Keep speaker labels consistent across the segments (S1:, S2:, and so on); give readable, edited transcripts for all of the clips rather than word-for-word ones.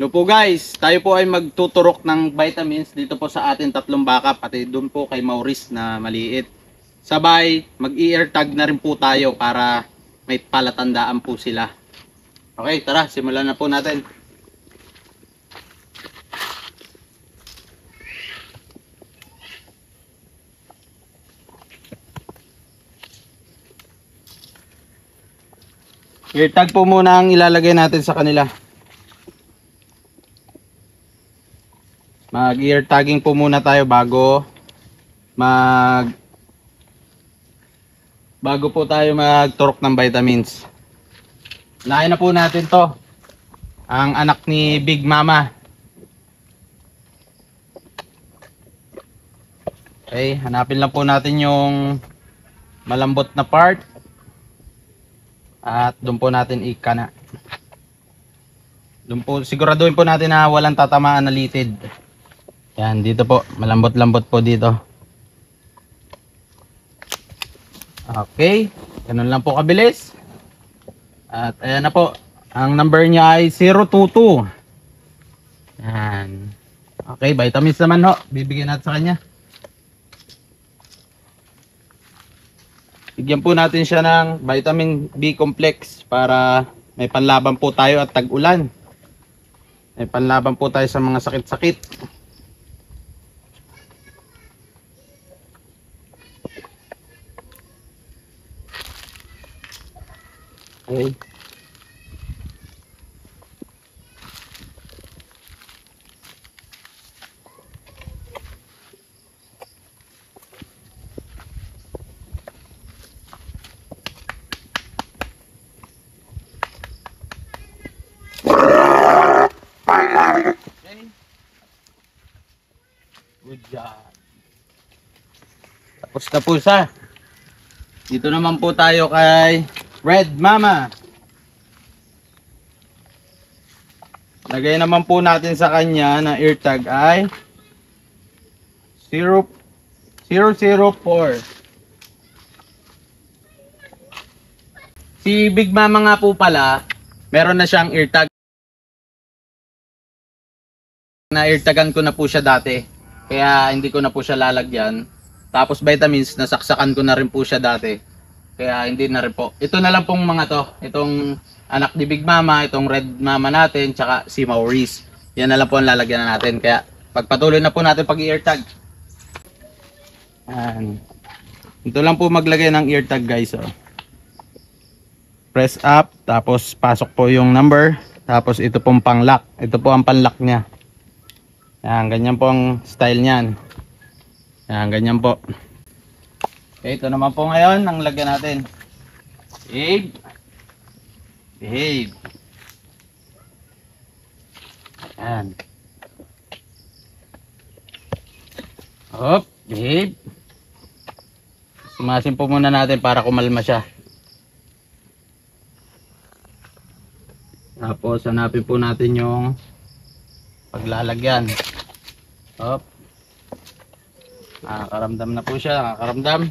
S1: Hello po guys, tayo po ay magtuturok ng vitamins dito po sa ating tatlong baka, pati doon po kay Maurice na maliit. Sabay, mag-ear tag na rin po tayo para may palatandaan po sila. Okay, tara, simulan na po natin. Ear tag po muna ang ilalagay natin sa kanila. Mag-ear tagging po muna tayo bago po tayo magturok ng vitamins. Unahin na po natin to. Ang anak ni Big Mama. Okay, hanapin lang po natin yung malambot na part. At doon po natin ikana. Doon po, siguraduhin po natin na walang tatamaan na litid. Yan, dito po. Malambot-lambot po dito. Okay. Ganun lang po kabilis. At ayan na po. Ang number niya ay 022. Yan. Okay, vitamins naman ho. Bibigyan natin sa kanya. Bigyan po natin siya ng vitamin B complex para may panlaban po tayo at tag-ulan. May panlaban po tayo sa mga sakit-sakit. Okay. Good job. Tapos na po siya. Dito naman po tayo kay Red Mama. Lagay naman po natin sa kanya na ear tag ay 004. Si Big Mama nga po pala, meron na siyang ear tag. Na-ear tagan ko na po siya dati. Kaya hindi ko na po siya lalagyan. Tapos vitamins, nasaksakan ko na rin po siya dati. Kaya hindi na rin po. Ito na lang pong mga to. Itong anak ni Big Mama, itong Red Mama natin, tsaka si Maurice. Yan na lang po ang lalagyan na natin. Kaya pagpatuloy na po natin pag-ear tag. Yan. Ito lang po maglagay ng ear tag guys. Oh. Press up, tapos pasok po yung number. Tapos ito pong pang-lock. Ito po ang pang-lock niya. Yan, ganyan po ang style niyan. Yan, ganyan po. Okay, ito naman po ngayon ang lagyan natin. Behave. Behave. Yan. Hop, behave. Sumasin po muna natin para kumalma siya. Tapos hanapin po natin yung paglalagyan. Hop. Nakakaramdam na po siya. Nakakaramdam.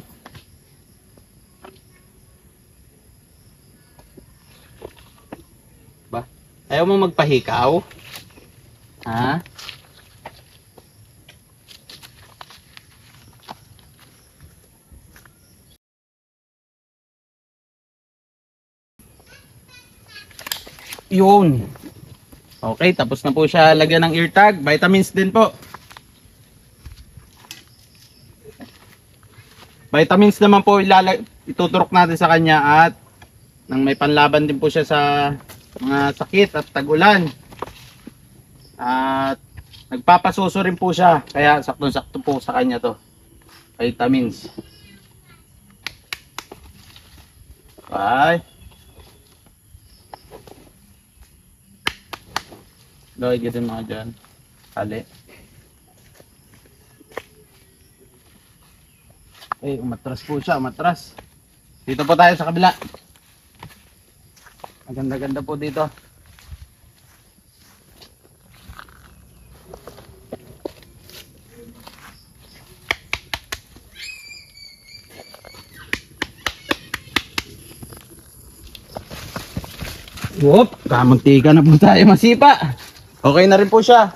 S1: Ba? Ayaw mo magpahikaw? Ha? Yun. Okay, tapos na po siya lagyan ng ear tag. Vitamins din po. Vitamins naman po ituturok natin sa kanya at nang may panlaban din po siya sa mga sakit at tag-ulan. At nagpapasuso rin po siya. Kaya saktong-sakto po sa kanya to. Vitamins. Bye. Loy, gitin mga dyan. Kali. Eh, umatras po siya, umatras. Dito po tayo sa kabila. Maganda-ganda po dito. Whoop, kamuntika na po tayo masipa. Okay na rin po siya.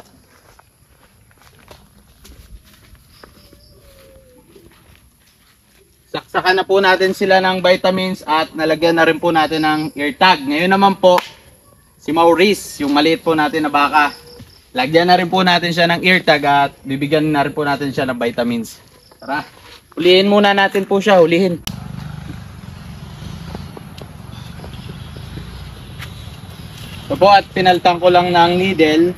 S1: Saksakan na po natin sila ng vitamins at nalagyan na rin po natin ng ear tag. Ngayon naman po, si Maurice, yung maliit po natin na baka, lagyan na rin po natin siya ng ear tag at bibigyan na rin po natin siya ng vitamins. Tara, hulihin muna natin po siya, hulihin. Ito po at pinaltan ko lang ng needle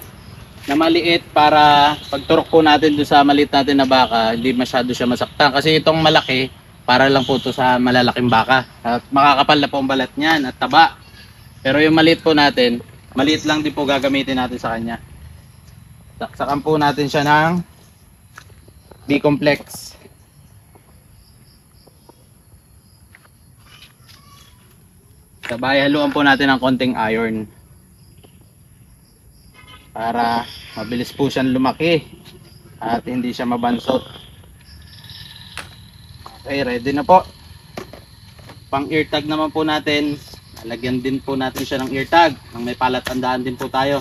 S1: na maliit para pagturok po natin doon sa maliit natin na baka, hindi masyado siya masaktan. Kasi itong malaki, para lang po ito sa malalaking baka. At makakapal na po ang balat niyan at taba. Pero yung maliit po natin, maliit lang din po gagamitin natin sa kanya. Saksakan po natin siya ng B-complex. Sabay haluan po natin ng konting iron. Para mabilis po siyang lumaki at hindi siya mabansot. Okay, ready na po. Pang ear tag naman po natin. Lagyan din po natin siya ng ear tag. Nang may palatandaan din po tayo.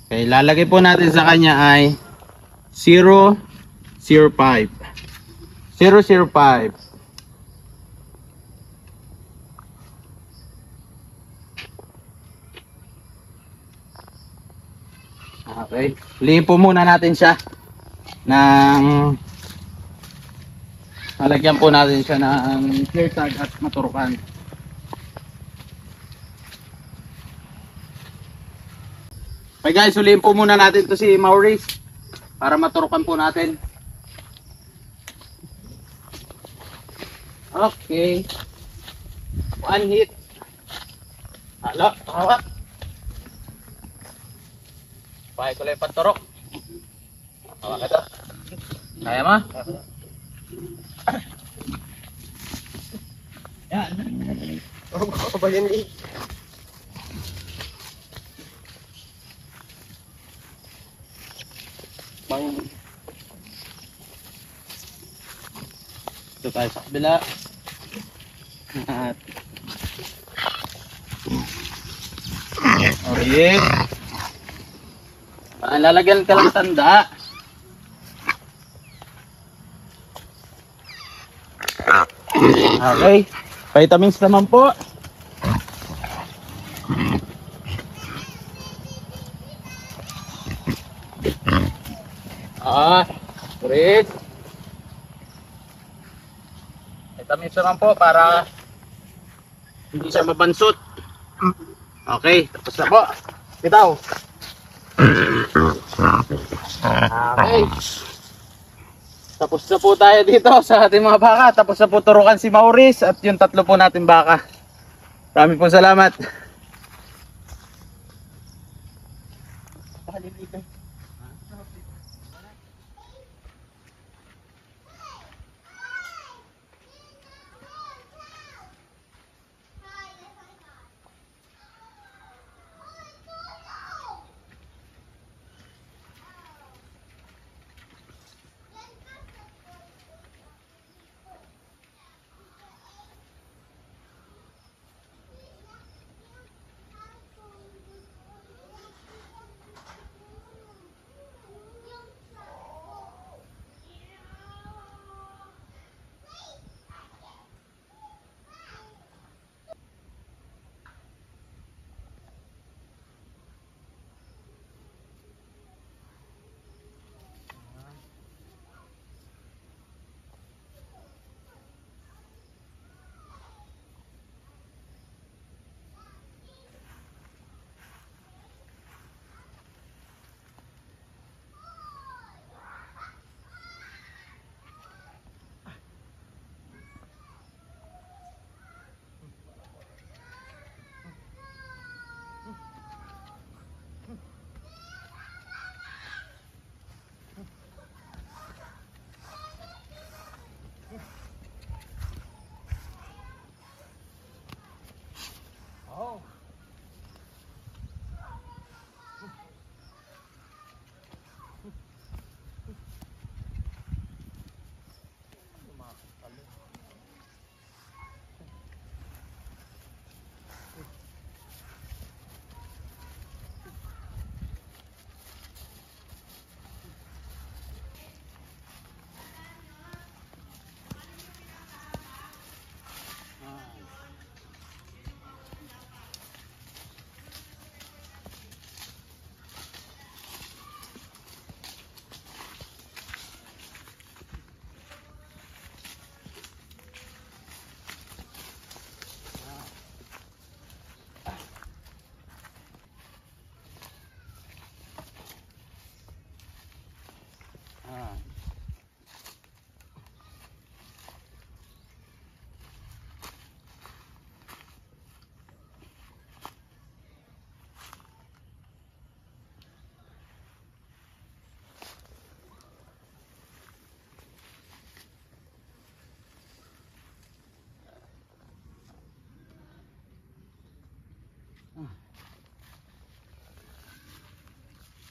S1: Okay, lalagay po natin sa kanya ay 005. 005. Okay, hulihin po muna natin siya ng lalagyan po natin siya ng clear tag at maturukan. Okay guys, hulihin po muna natin to si Maurice para maturukan po natin. Okay, one hit. Halo, hawak. Pahay ko lang yung panturok. Hawak ito. Kaya mo? Yan. Oh, ba yan eh? Ito tayo sa kabila. At okay. Lalagyan ka lang tanda. Okay. Vitamins naman po. Great. Vitamins naman po para hindi siya mabansot. Okay, tapos na po. Bitaw. Okay. Tapos na po tayo dito sa ating mga baka. Tapos na po turukan si Maurice at yung tatlo po natin baka. Maraming po salamat.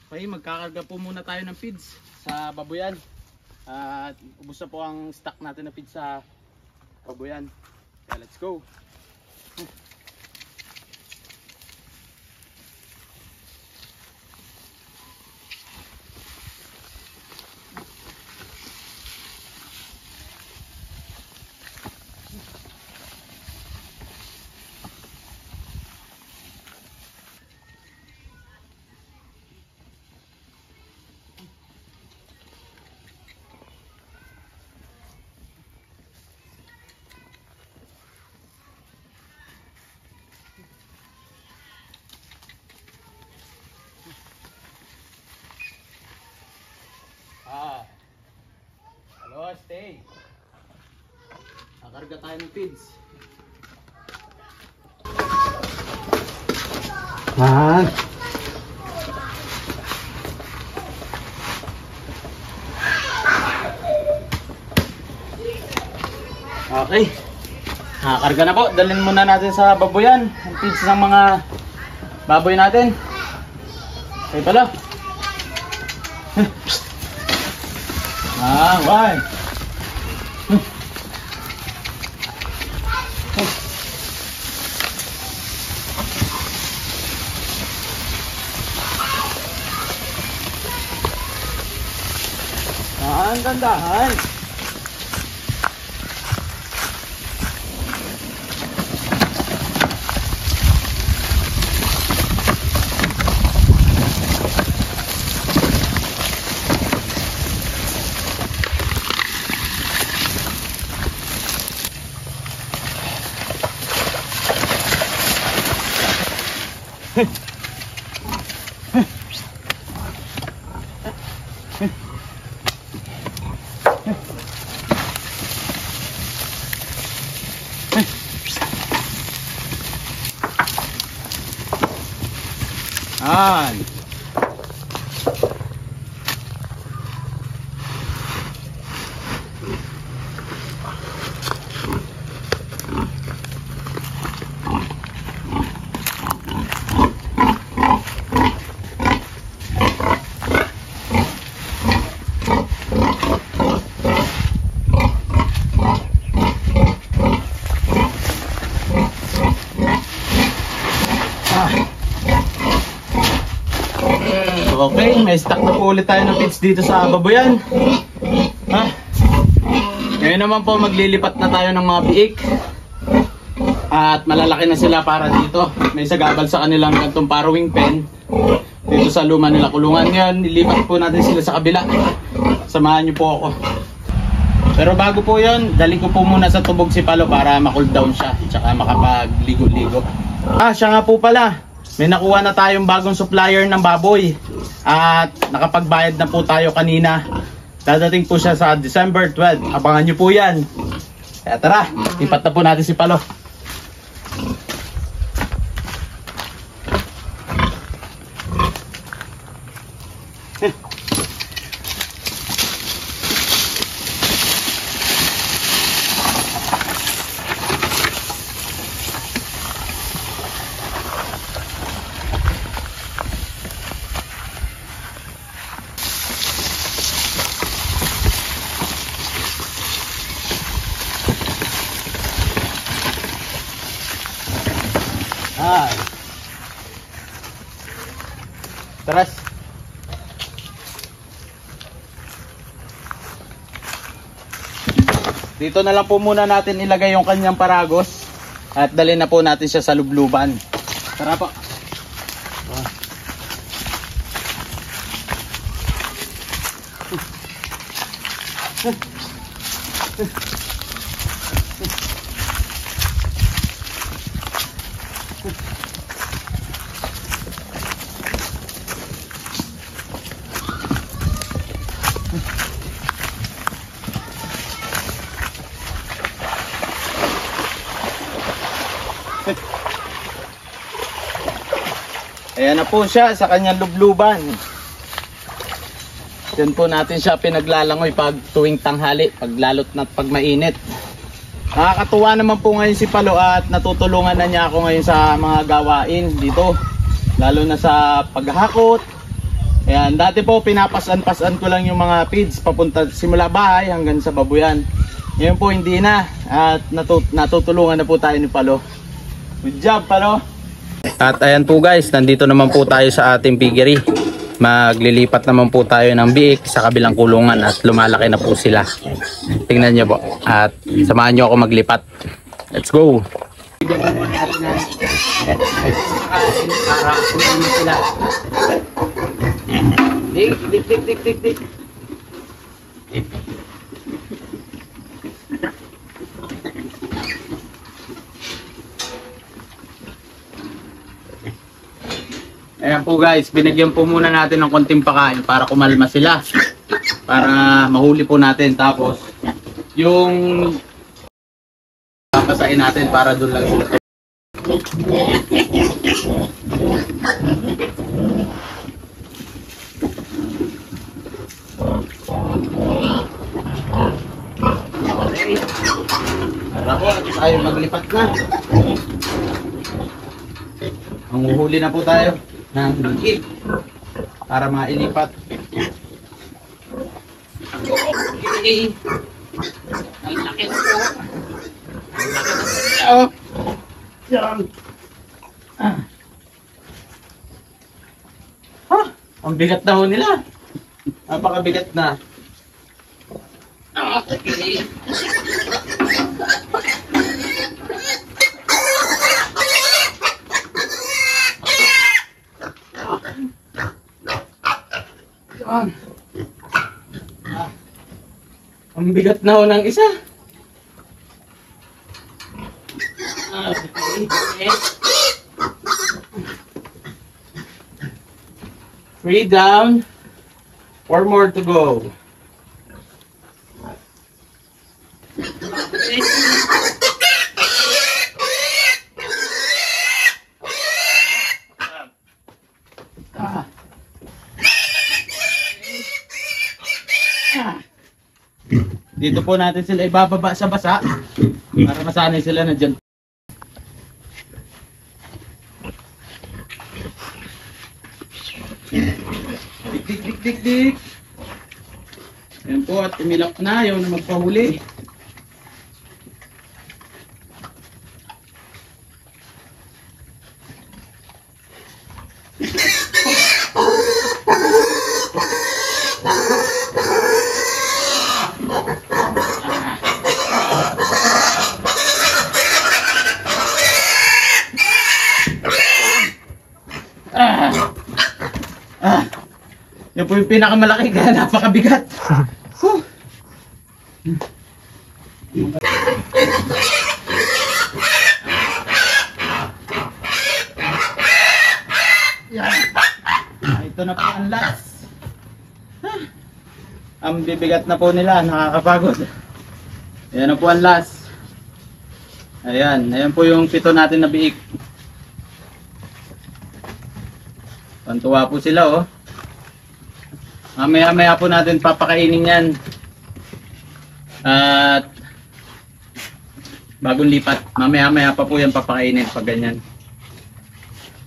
S1: Okay, magkakarga po muna tayo ng feeds sa baboyan. At ubos na po ang stock natin na feeds sa baboyan. Kaya let's go. Hello, stay. Nakarga tayo ng feeds. Okay. Nakakarga na po. Dalhin muna natin sa baboyan ang feeds ng mga baboy natin. Okay pala. One. Dahan-dahan. Okay, may stock na po ulit tayo ng feeds dito sa baboyan. Ngayon naman po maglilipat na tayo ng mga biik. At malalaki na sila para dito. May sagabal sa kanilang kantong parawing pen. Dito sa luma nila kulungan. Ngayon, nilipat po natin sila sa kabila. Samahan niyo po ako. Pero bago po yon, dali ko po muna sa tubog si Palo para ma-cool down siya. Tsaka makapagligo-ligo. Siya nga po pala. May nakuha na tayong bagong supplier ng baboy. At nakapagbayad na po tayo kanina. Dadating po siya sa December 12. Abangan nyo po yan. Kaya tara, lipat na po natin si Palo. Taras. Dito na lang po muna natin ilagay yung kanyang paragos at dalhin na po natin siya sa lubluban. Tara po. Ayan na po siya sa kanyang lubluban. Diyan po natin siya pinaglalangoy pag tuwing tanghali, pag lalot na pag mainit. Nakakatuwa naman po ngayon si Palo at natutulungan na niya ako ngayon sa mga gawain dito. Lalo na sa paghahakot, Ayan, dati po pinapasan-pasan ko lang yung mga feeds papunta simula bahay hanggang sa babuyan. Ngayon po hindi na at natutulungan na po tayo ni Palo. Good job, Palo. At ayan po guys, nandito naman po tayo sa ating piggery. Maglilipat naman po tayo ng biik sa kabilang kulungan at lumalaki na po sila. Tingnan nyo po at samahan nyo ako maglipat. Let's go! Dik. Ayan po guys, binigyan po muna natin ng konting pakain para kumalma sila. Para mahuli po natin. Tapos, yung papasain natin para doon lang sila. Okay. Tara po, tayo maglipat na. Manguhuli na po tayo ng biik para mailipat. Okay. Ang laki na po. Ang laki na po. Yan. Ang bigat na ho nila. Napakabigat na. Okay. Yan. Ang bigat na ho ng isa. Okay. 3 down. 4 more to go. Dito po natin sila ibababa sa basa para masanay sila na dyan. Dik. Ayan po at umilap na yung na magpahuli. Yan po yung pinakamalaki kaya napakabigat. Yan. Ito na po ang last. Ang bibigat na po nila, nakakapagod. Ayan na po ang last. Ayan po yung pito natin na biik. Pantuwa po sila oh. Mamaya po natin papakainin yan. At bagong lipat. Mamaya pa po yan papakainin pag ganyan.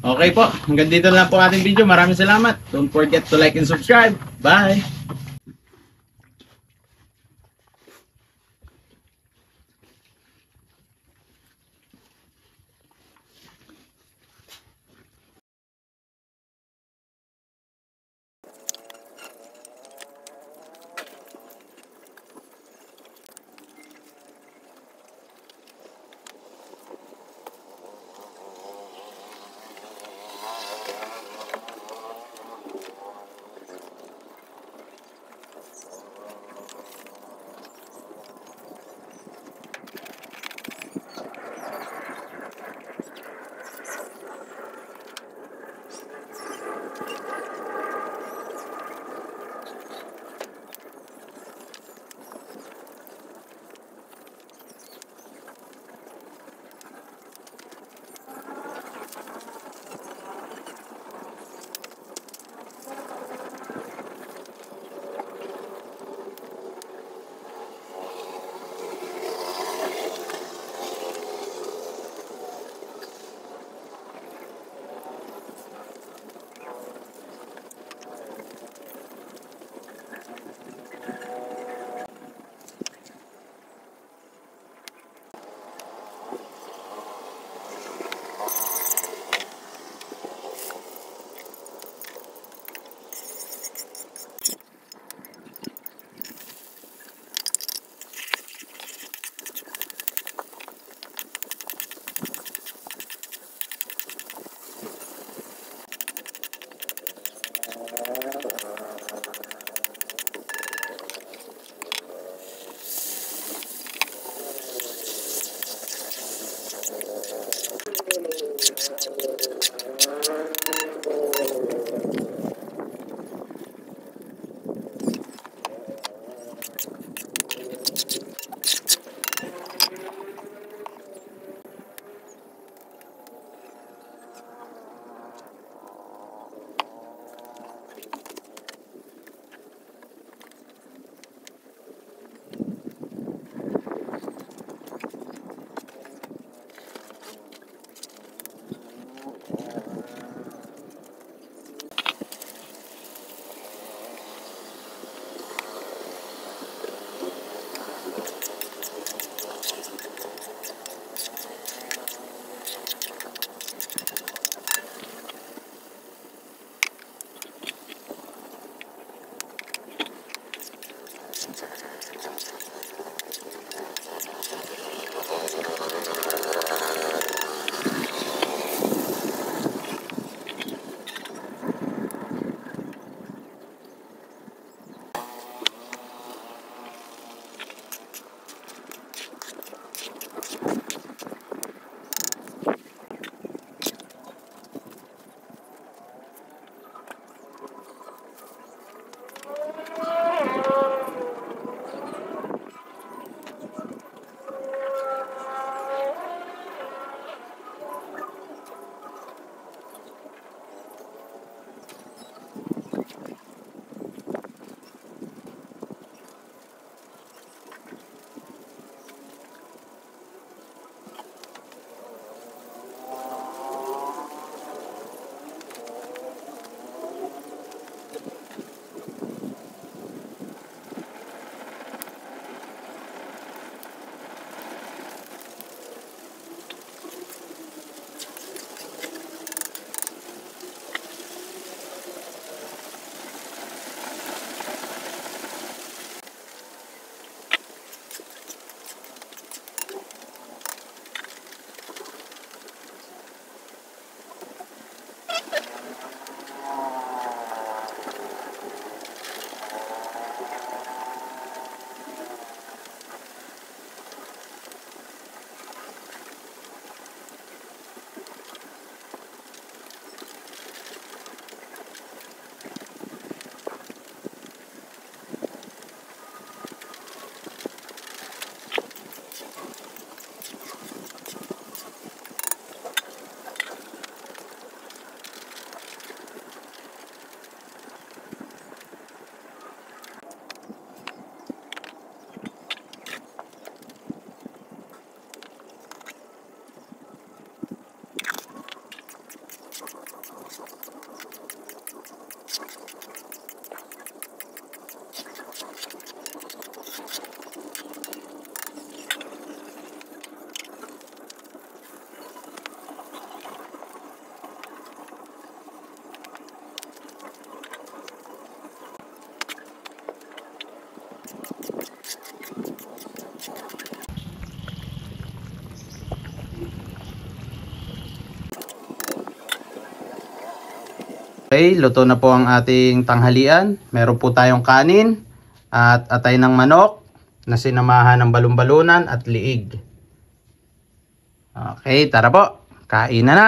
S1: Okay po. Hanggang dito na lang po ating video. Maraming salamat. Don't forget to like and subscribe. Bye! Okay, luto na po ang ating tanghalian. Meron po tayong kanin at atay ng manok na sinamahan ng balon-balunan at liig. Okay, tara po. Kain na na.